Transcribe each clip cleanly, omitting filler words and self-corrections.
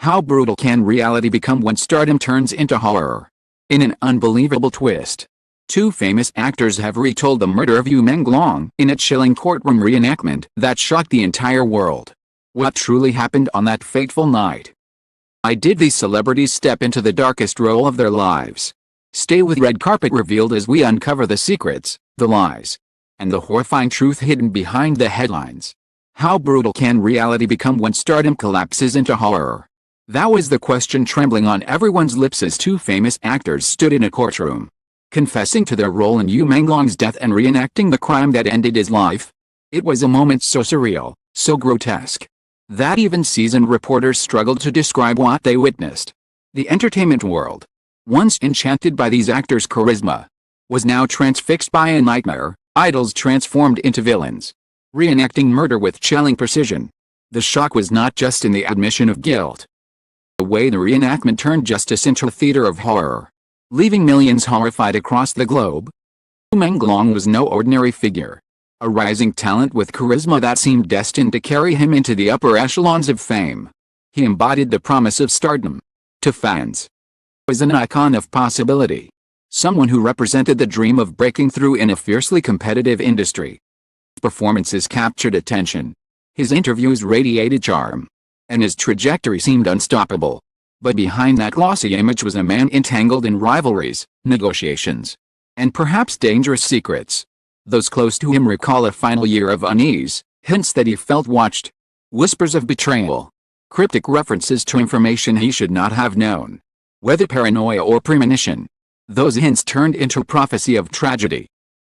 How brutal can reality become when stardom turns into horror? In an unbelievable twist, two famous actors have retold the murder of Menglong in a chilling courtroom reenactment that shocked the entire world. What truly happened on that fateful night? Why did these celebrities step into the darkest role of their lives? Stay with Red Carpet Revealed as we uncover the secrets, the lies, and the horrifying truth hidden behind the headlines. How brutal can reality become when stardom collapses into horror? That was the question trembling on everyone's lips as two famous actors stood in a courtroom, confessing to their role in Menglong's death and reenacting the crime that ended his life. It was a moment so surreal, so grotesque, that even seasoned reporters struggled to describe what they witnessed. The entertainment world, once enchanted by these actors' charisma, was now transfixed by a nightmare. Idols transformed into villains, reenacting murder with chilling precision. The shock was not just in the admission of guilt. The way the reenactment turned justice into a theater of horror, leaving millions horrified across the globe. Menglong was no ordinary figure, a rising talent with charisma that seemed destined to carry him into the upper echelons of fame. He embodied the promise of stardom. To fans, he was an icon of possibility, someone who represented the dream of breaking through in a fiercely competitive industry. His performances captured attention, his interviews radiated charm, and his trajectory seemed unstoppable. But behind that glossy image was a man entangled in rivalries, negotiations, and perhaps dangerous secrets. Those close to him recall a final year of unease, hints that he felt watched, whispers of betrayal, cryptic references to information he should not have known. Whether paranoia or premonition, those hints turned into prophecy of tragedy.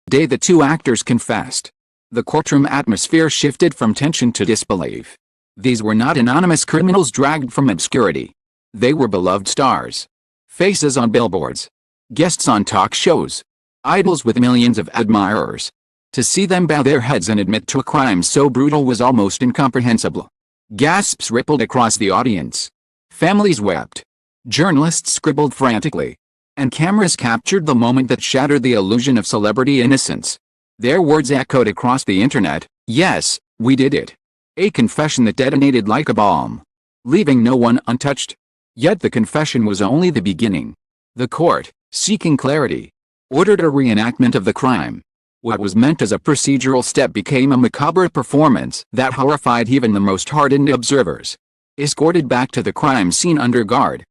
The day the two actors confessed, the courtroom atmosphere shifted from tension to disbelief. These were not anonymous criminals dragged from obscurity. They were beloved stars, faces on billboards, guests on talk shows, idols with millions of admirers. To see them bow their heads and admit to a crime so brutal was almost incomprehensible. Gasps rippled across the audience. Families wept. Journalists scribbled frantically, and cameras captured the moment that shattered the illusion of celebrity innocence. Their words echoed across the internet. Yes, we did it. A confession that detonated like a bomb, leaving no one untouched. Yet the confession was only the beginning. The court, seeking clarity, ordered a reenactment of the crime. What was meant as a procedural step became a macabre performance that horrified even the most hardened observers. Escorted back to the crime scene under guard,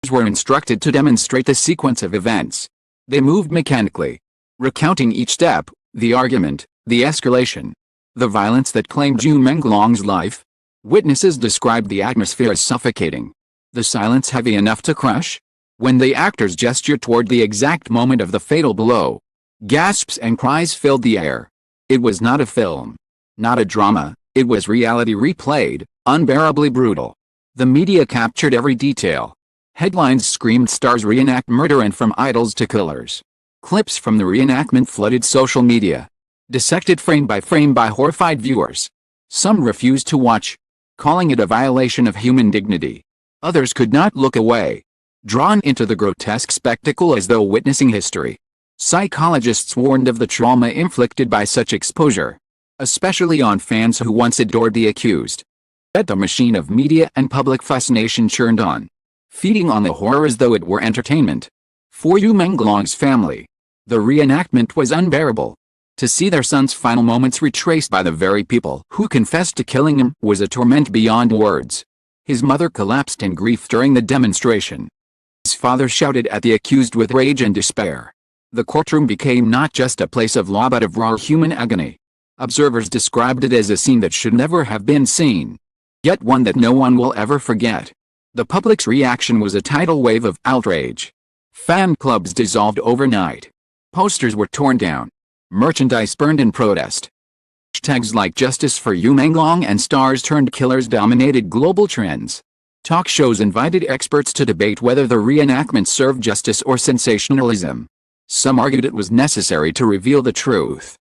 were instructed to demonstrate the sequence of events. They moved mechanically, recounting each step, the argument, the escalation, the violence that claimed Menglong's life. Witnesses described the atmosphere as suffocating, the silence heavy enough to crush. When the actors gestured toward the exact moment of the fatal blow, gasps and cries filled the air. It was not a film, not a drama, it was reality replayed, unbearably brutal. The media captured every detail. Headlines screamed stars reenact murder, and from idols to killers, clips from the reenactment flooded social media, dissected frame by horrified viewers. Some refused to watch, calling it a violation of human dignity. Others could not look away, drawn into the grotesque spectacle as though witnessing history. Psychologists warned of the trauma inflicted by such exposure, especially on fans who once adored the accused. Yet the machine of media and public fascination churned on, feeding on the horror as though it were entertainment. For Menglong's family, the reenactment was unbearable. To see their son's final moments retraced by the very people who confessed to killing him was a torment beyond words. His mother collapsed in grief during the demonstration. His father shouted at the accused with rage and despair. The courtroom became not just a place of law but of raw human agony. Observers described it as a scene that should never have been seen, yet one that no one will ever forget. The public's reaction was a tidal wave of outrage. Fan clubs dissolved overnight. Posters were torn down. Merchandise burned in protest. Hashtags like "Justice for Menglong" and "Stars Turned Killers" dominated global trends. Talk shows invited experts to debate whether the reenactment served justice or sensationalism. Some argued it was necessary to reveal the truth,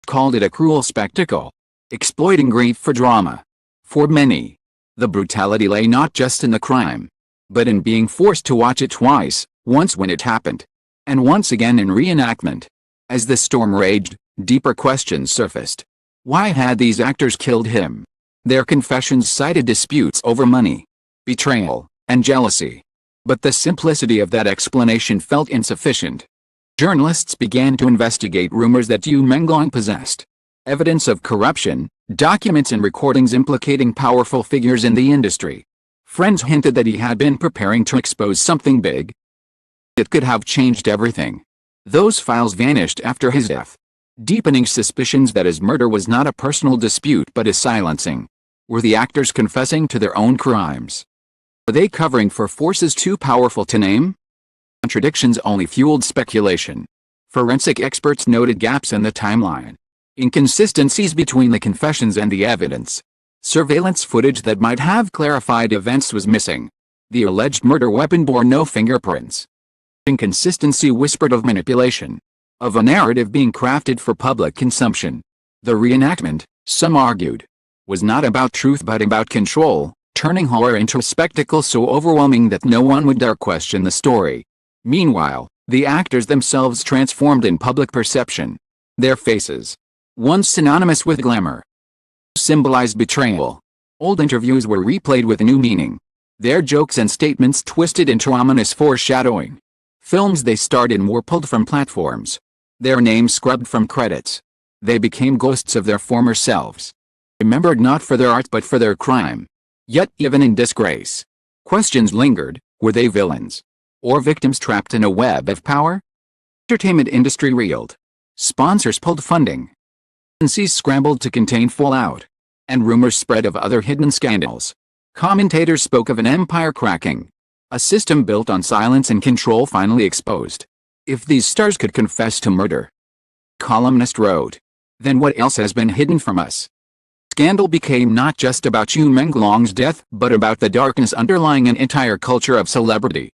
called it a cruel spectacle, exploiting grief for drama. For many, the brutality lay not just in the crime, but in being forced to watch it twice, once when it happened, and once again in reenactment. As the storm raged, deeper questions surfaced. Why had these actors killed him? Their confessions cited disputes over money, betrayal, and jealousy. But the simplicity of that explanation felt insufficient. Journalists began to investigate rumors that Menglong possessed evidence of corruption, documents and recordings implicating powerful figures in the industry. Friends hinted that he had been preparing to expose something big. It could have changed everything. Those files vanished after his death, deepening suspicions that his murder was not a personal dispute but a silencing. Were the actors confessing to their own crimes? Were they covering for forces too powerful to name? Contradictions only fueled speculation. Forensic experts noted gaps in the timeline, inconsistencies between the confessions and the evidence. Surveillance footage that might have clarified events was missing. The alleged murder weapon bore no fingerprints. Inconsistency whispered of manipulation, of a narrative being crafted for public consumption. The reenactment, some argued, was not about truth but about control, turning horror into a spectacle so overwhelming that no one would dare question the story. Meanwhile, the actors themselves transformed in public perception. Their faces, once synonymous with glamour, symbolized betrayal. Old interviews were replayed with new meaning, their jokes and statements twisted into ominous foreshadowing. Films they starred in were pulled from platforms, their names scrubbed from credits. They became ghosts of their former selves, remembered not for their art but for their crime. Yet even in disgrace, questions lingered. Were they villains, or victims trapped in a web of power? Entertainment industry reeled. Sponsors pulled funding. Agencies scrambled to contain fallout, and rumors spread of other hidden scandals. Commentators spoke of an empire cracking, a system built on silence and control finally exposed. If these stars could confess to murder, columnist wrote, then what else has been hidden from us? Scandal became not just about Menglong's death but about the darkness underlying an entire culture of celebrity.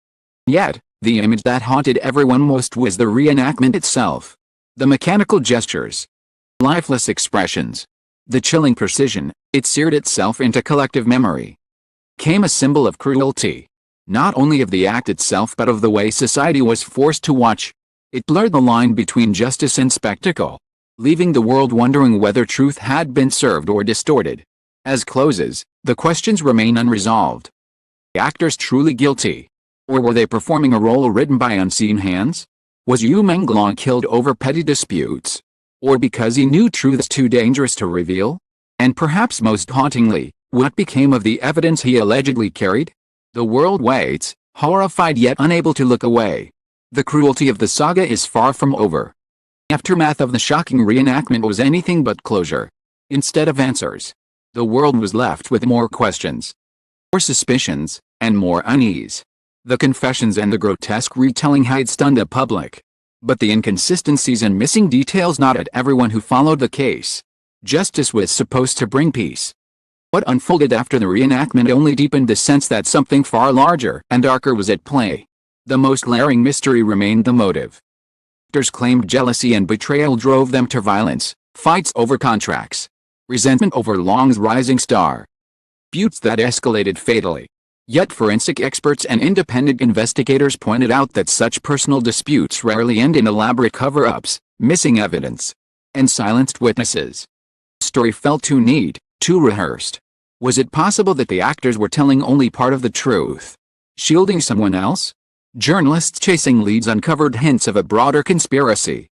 Yet, the image that haunted everyone most was the reenactment itself. The mechanical gestures, lifeless expressions, the chilling precision, it seared itself into collective memory. Came a symbol of cruelty, not only of the act itself but of the way society was forced to watch. It blurred the line between justice and spectacle, leaving the world wondering whether truth had been served or distorted. As closes, the questions remain unresolved. Were the actors truly guilty? Or were they performing a role written by unseen hands? Was Menglong killed over petty disputes? Or because he knew truths too dangerous to reveal? And perhaps most hauntingly, what became of the evidence he allegedly carried? The world waits, horrified yet unable to look away. The cruelty of the saga is far from over. Aftermath of the shocking reenactment was anything but closure. Instead of answers, the world was left with more questions, more suspicions, and more unease. The confessions and the grotesque retelling had stunned the public. But the inconsistencies and missing details gnawed everyone who followed the case. Justice was supposed to bring peace. What unfolded after the reenactment only deepened the sense that something far larger and darker was at play. The most glaring mystery remained the motive. Actors claimed jealousy and betrayal drove them to violence, fights over contracts, resentment over Long's rising star. Disputes that escalated fatally. Yet forensic experts and independent investigators pointed out that such personal disputes rarely end in elaborate cover-ups, missing evidence, and silenced witnesses. The story felt too neat, too rehearsed. Was it possible that the actors were telling only part of the truth, shielding someone else? Journalists chasing leads uncovered hints of a broader conspiracy.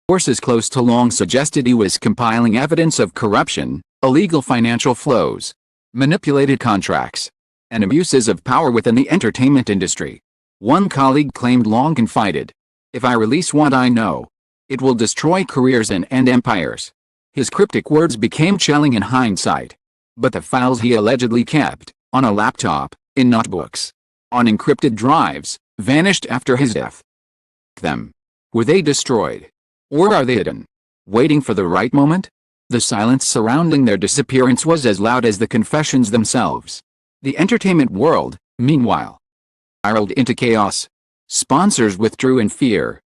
Sources close to Long suggested he was compiling evidence of corruption, illegal financial flows, manipulated contracts, and abuses of power within the entertainment industry. One colleague claimed Long confided, "If I release what I know, it will destroy careers and end empires." His cryptic words became chilling in hindsight. But the files he allegedly kept, on a laptop, in notebooks, on encrypted drives, vanished after his death. Were they destroyed? Or are they hidden, waiting for the right moment? The silence surrounding their disappearance was as loud as the confessions themselves. The entertainment world, meanwhile, spiraled into chaos. Sponsors withdrew in fear.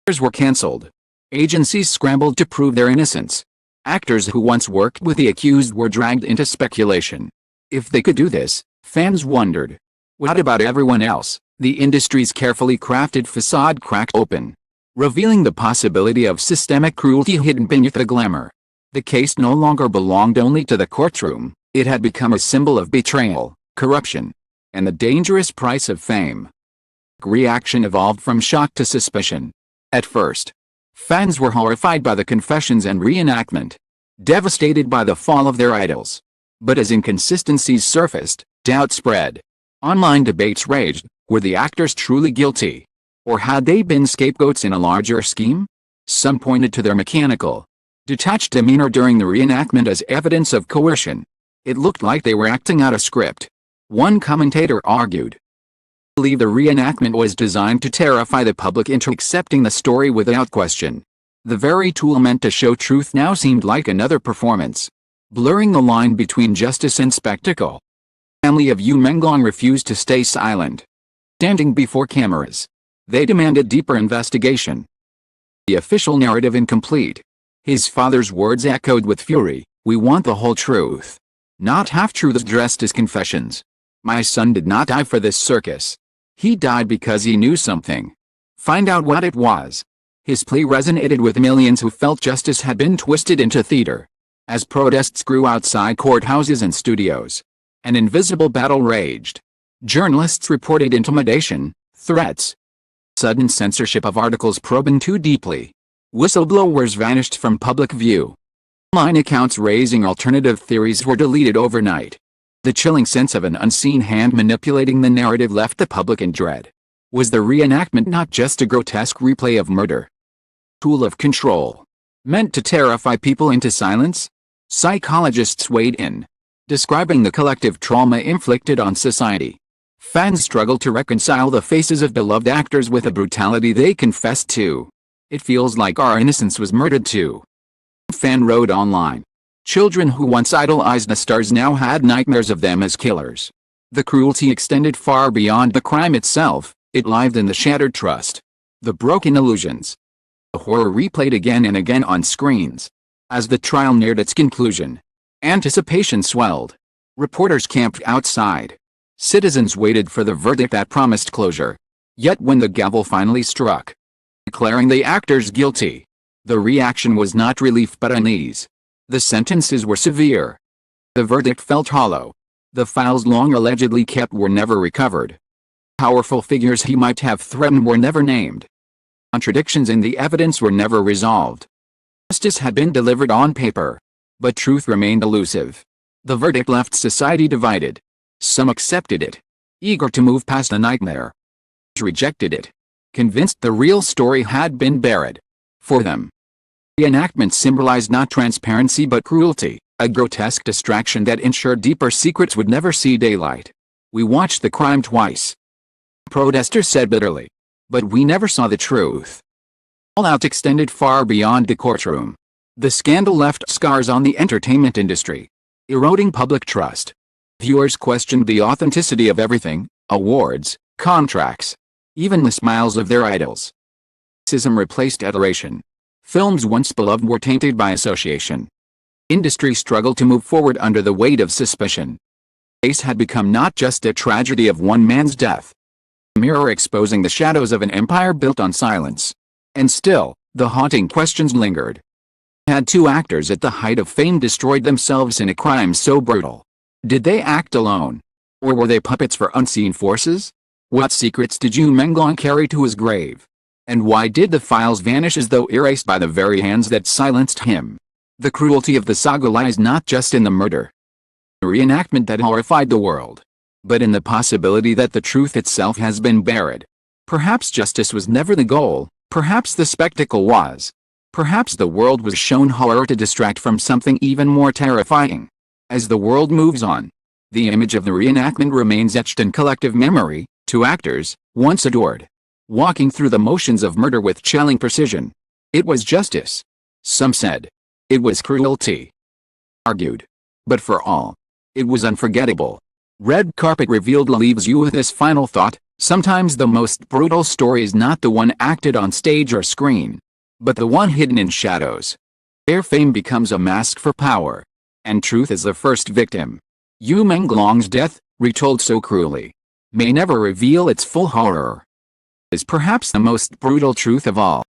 Careers were cancelled. Agencies scrambled to prove their innocence. Actors who once worked with the accused were dragged into speculation. If they could do this, fans wondered, what about everyone else? The industry's carefully crafted facade cracked open, revealing the possibility of systemic cruelty hidden beneath the glamour. The case no longer belonged only to the courtroom. It had become a symbol of betrayal, corruption, and the dangerous price of fame. Reaction evolved from shock to suspicion. At first, fans were horrified by the confessions and reenactment, devastated by the fall of their idols. But as inconsistencies surfaced, doubt spread. Online debates raged. Were the actors truly guilty? Or had they been scapegoats in a larger scheme? Some pointed to their mechanical, detached demeanor during the reenactment as evidence of coercion. It looked like they were acting out a script. One commentator argued, "I believe the reenactment was designed to terrify the public into accepting the story without question. The very tool meant to show truth now seemed like another performance, blurring the line between justice and spectacle." The family of Menglong refused to stay silent. Standing before cameras, they demanded deeper investigation. The official narrative incomplete. His father's words echoed with fury, "We want the whole truth, not half-truths dressed as confessions. My son did not die for this circus. He died because he knew something. Find out what it was." His plea resonated with millions who felt justice had been twisted into theater. As protests grew outside courthouses and studios, an invisible battle raged. Journalists reported intimidation, threats, sudden censorship of articles probing too deeply. Whistleblowers vanished from public view. Online accounts raising alternative theories were deleted overnight. The chilling sense of an unseen hand manipulating the narrative left the public in dread. Was the reenactment not just a grotesque replay of murder? Tool of control, meant to terrify people into silence? Psychologists weighed in, describing the collective trauma inflicted on society. Fans struggled to reconcile the faces of beloved actors with the brutality they confessed to. "It feels like our innocence was murdered too." Fan wrote online. Children who once idolized the stars now had nightmares of them as killers. The cruelty extended far beyond the crime itself. It lived in the shattered trust, the broken illusions. The horror replayed again and again on screens. As the trial neared its conclusion, anticipation swelled. Reporters camped outside. Citizens waited for the verdict that promised closure. Yet when the gavel finally struck, declaring the actors guilty, the reaction was not relief but unease. The sentences were severe. The verdict felt hollow. The files long allegedly kept were never recovered. Powerful figures he might have threatened were never named. Contradictions in the evidence were never resolved. Justice had been delivered on paper, but truth remained elusive. The verdict left society divided. Some accepted it, eager to move past the nightmare. Others rejected it, convinced the real story had been buried. For them, reenactment symbolized not transparency but cruelty, a grotesque distraction that ensured deeper secrets would never see daylight. "We watched the crime twice," protesters said bitterly, "but we never saw the truth." Fallout extended far beyond the courtroom. The scandal left scars on the entertainment industry, eroding public trust. Viewers questioned the authenticity of everything: awards, contracts, even the smiles of their idols. Racism replaced adoration. Films once beloved were tainted by association. Industry struggled to move forward under the weight of suspicion. The case had become not just a tragedy of one man's death, a mirror exposing the shadows of an empire built on silence. And still, the haunting questions lingered. Had two actors at the height of fame destroyed themselves in a crime so brutal? Did they act alone? Or were they puppets for unseen forces? What secrets did Menglong carry to his grave? And why did the files vanish as though erased by the very hands that silenced him? The cruelty of the saga lies not just in the murder, the reenactment that horrified the world, but in the possibility that the truth itself has been buried. Perhaps justice was never the goal, perhaps the spectacle was. Perhaps the world was shown horror to distract from something even more terrifying. As the world moves on, the image of the reenactment remains etched in collective memory. Two actors, once adored, walking through the motions of murder with chilling precision. It was justice. Some said it was cruelty. Argued. But for all, it was unforgettable. Red Carpet Revealed leaves you with this final thought: sometimes the most brutal story is not the one acted on stage or screen, but the one hidden in shadows. Their fame becomes a mask for power, and truth is the first victim. Menglong's death, retold so cruelly, may never reveal its full horror. Is perhaps the most brutal truth of all.